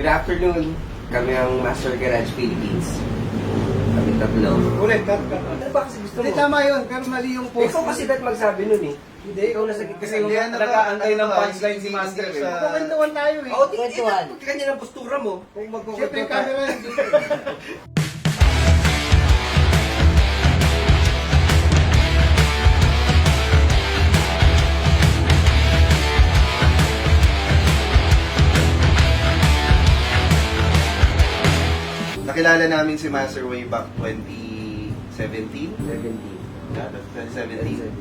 Good afternoon. Kami ang Master Garage Philippines. Kami tatlo. Ulit, cut. Ano ba kasi gusto mo? Hindi, tama yun, pero mali yung post. Ikaw kasi dahil magsabi nun eh. Hindi. Ikaw nasa gitna. Kasi yung nag-aantay ng punchline si Master eh. Magkukantuan tayo eh. Oo, tingnan mo kanya ng postura mo. Kung Siyempre yung camera yun. Nakilala namin si Master way back 2017. 17. Yeah, 2017.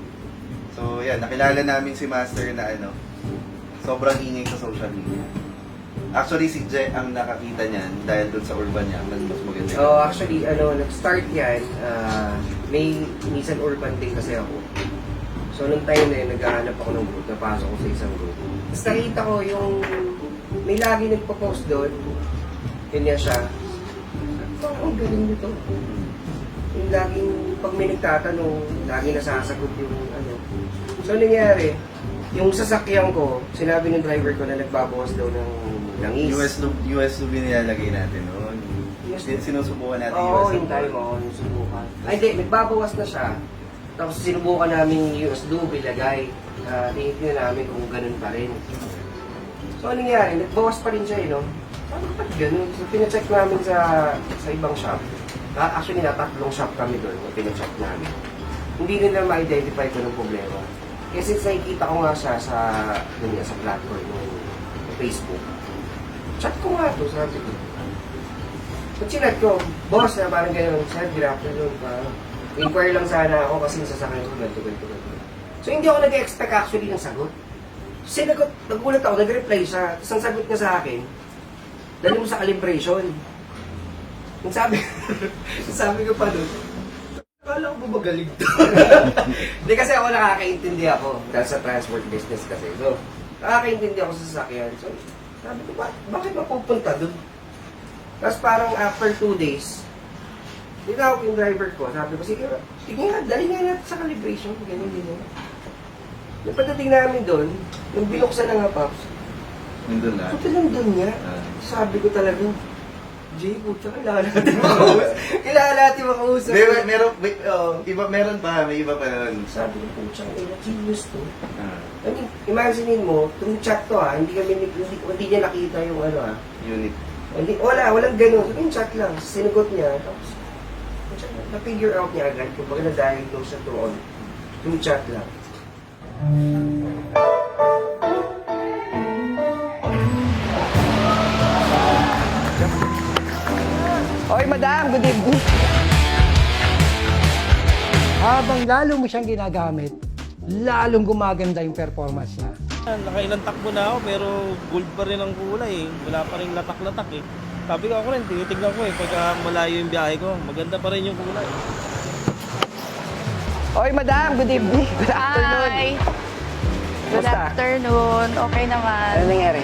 So, yan, nakilala namin si Master na sobrang ingay sa social media. Actually, si Je ang nakakita niyan dahil doon sa urban niya, mas maganda. Oh, actually, nag-start yan. May Nissan Urban din kasi ako. So, nung time na yun, naghahanap ako ng group, napasok ko sa isang group. Tapos nakita ko yung may lagi nagpo-post doon. Yun nga siya. Ang galing nito. Yung laging, pag may nagtatanong, lagi nasasagot yung So, nangyari, yung sasakyan ko, sinabi ng driver ko na nagbabawas daw ng langis. US loop yung nilalagay natin noon. Sinusubukan natin Oo, US yung time mo, yung subukan. Ay, hindi, nagbabawas na siya. Tapos sinubukan namin yung US lube, ilagay. Tinitingnan namin kung ganun pa rin. So, anong nangyari? Nagbawas pa rin siya, no? Sabi ko, ba't ganun? So, pinacheck namin sa ibang shop. Actually, tatlong shop kami doon na pinacheck namin. Hindi nila ma-identify ko ng problema. Kasi nakikita ko nga siya sa platform ng Facebook. Chat ko nga to, sabi ko. So, chinat ko, boss, na parang gano'n, sir, good afternoon. Inquire lang sana ako kasi sasakyan ko, ganito. So, hindi ako nag-expect actually ng sagot. Sinagot, nagulat ako, nag-reply siya. Tapos ang sagot niya sa akin, dali mo sa calibration. Yung sabi ko pa doon, akala ko ba magaling to? Hindi kasi ako nakakaintindi ako dahil sa transport business kasi. So, nakakaintindi ako sa sasakyan. So, sabi ko, bakit mapupunta doon? Tapos parang after 2 days, tinawag yung driver ko. Sabi ko, sige, dali nga natin sa calibration. Ganyan. Yung pagdating namin doon, yung binuksan na nga, Pops, Nandun na. puti lang doon niya. Sabi ko talaga, Jay, putya, kailangan natin makausap. Kailangan natin makausap. Meron pa, may iba pa nun. Sabi ko, putya, genius to. I mean, imaginein mo, through chat to hindi niya nakita yung Unit. Walang ganun. Yung chat lang, sinugot niya. Tapos, na-figure out niya agad kung baga na-diagnose siya through chat lang. Oy, madam, good evening. Habang lalo mo siyang ginagamit, lalong gumaganda yung performance niya. Nakailang takbo na ako pero gold pa rin ang kulay eh. Wala pa rin latak-latak eh. Sabi ko ako rin, tinitignan ko eh. Pagka malayo yung biyahe ko, maganda pa rin yung kulay. Oy, madam, good evening. Good afternoon. Hi! Good Kumusta? afternoon. Okay Ano naman. nangyari?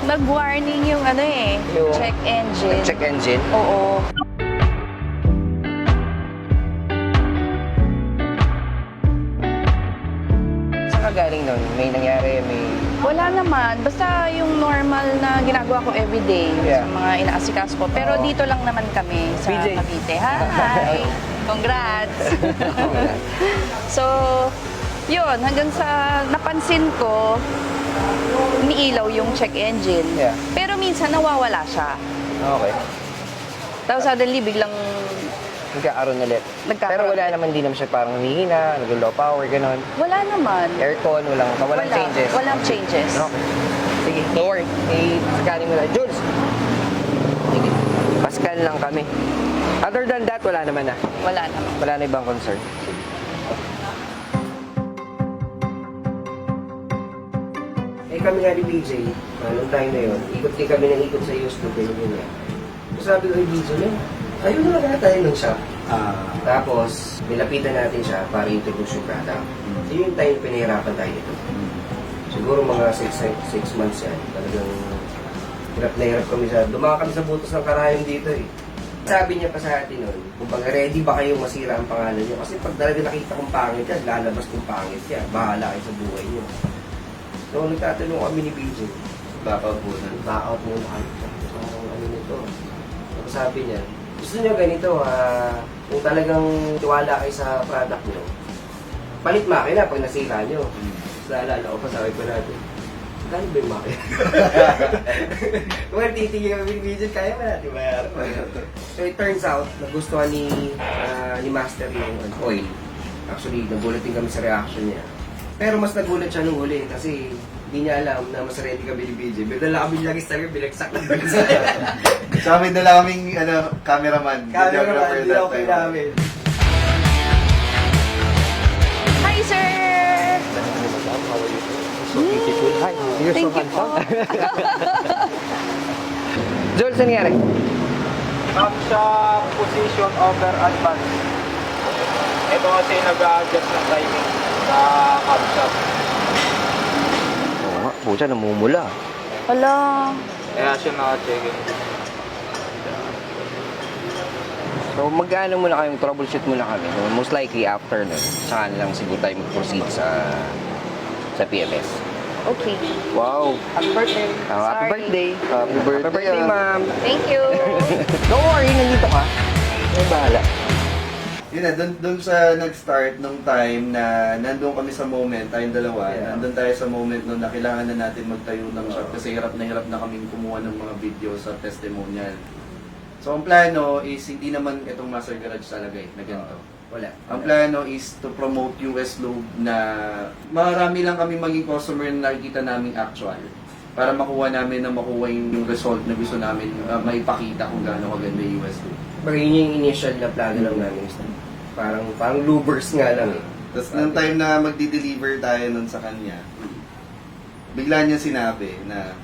Nag-warning yung Yung check engine. Check engine? Oo. Saan ka galing nun? May nangyari, may... Wala naman. Basta yung normal na ginagawa ko everyday Yeah. sa mga inaasikas ko. Pero Oo. dito lang naman kami sa BJ. Cavite. Hi! Congrats! So, yun. Hanggang sa napansin ko, umiilaw yung check engine. Yeah. Pero minsan nawawala siya. Okay. Tapos suddenly biglang Nagkakaroon ulit. Nagkakaroon. Pero wala naman, di naman siya parang humihina, nag-low power, gano'n. wala naman. Aircon, walang changes. Walang changes. Okay. Sige, don't worry. Sakanin mo na. Jules! Sige. Pascal lang kami. Other than that, wala naman na. Wala naman. Wala na ibang concern. Eh kami nga ni BJ, noong time na yun, ikot din kami ng ikot sa US Loop, niya. So sabi ko, BJ, ayun na lang tayo ng shop. Tapos, nilapitan natin siya para introduce yung product. So yung time pinahirapan tayo dito. Siguro mga 6 months yan. Talagang hirap na hirap kami dumaan kami sa butas ng karayom dito eh. Sabi niya pa sa atin nun, kung ready ba kayong masira ang pangalan niyo? Kasi pag talaga nakita kong pangit yan, lalabas kong pangit yan. Bahala kayo sa buhay niyo. So, nagtatanong kami ni BJ, Back out muna. back out muna kami. Ano nito. Tapos sabi niya, gusto niyo ganito, kung talagang tiwala kayo sa product niyo, palit makina pag nasira niyo. Tapos naalala ko pa, sabi ko natin, kano ba yung makina? Kung titigil kami ng video, kaya ba natin bayaran? So it turns out, nagustuhan ni Master yung oil. Actually, nagulat din kami sa reaction niya. Pero mas nagulat siya nung huli kasi hindi niya alam na mas ready kami ni BJ. Bigla kami lagi sa bilagsak na bilagsak. Tsaka may dala kaming cameraman. Cameraman, hindi that okay time. namin. Hi, sir! So beautiful. Hi, you're Thank so you po. Joel, saan nangyari? Ma'am, sa position over advance. Ito kasi nag-a-adjust ng timing sa camshaft. Oo nga, pucha, namumula. Hala. Kaya siya naka-checking. So magkano muna kayong troubleshoot muna kami? So, most likely after nun, saka na lang siguro tayo mag-proceed sa PMS. Okay. Wow! Happy birthday! Happy Sorry. birthday! Happy birthday, ma'am! Thank you. Don't worry, nandito ka. May bahala. Yun na, dun sa nag-start nung time na nandun kami sa moment, tayong dalawa, Yeah. nandun tayo sa moment nung na kailangan na natin magtayo ng shop kasi hirap na kaming kumuha ng mga video sa testimonial. So ang plano is hindi naman itong Master Garage talaga na ganito. Wala. Ang plano is to promote US Lube na marami lang kami maging customer na nakikita namin actual para makuha namin yung result na gusto namin maipakita kung gaano kaganda yung US Lube. Pero yun yung initial na plano lang namin. Parang lubers nga lang eh. Tapos nung time na magdi-deliver tayo nun sa kanya, bigla niya sinabi na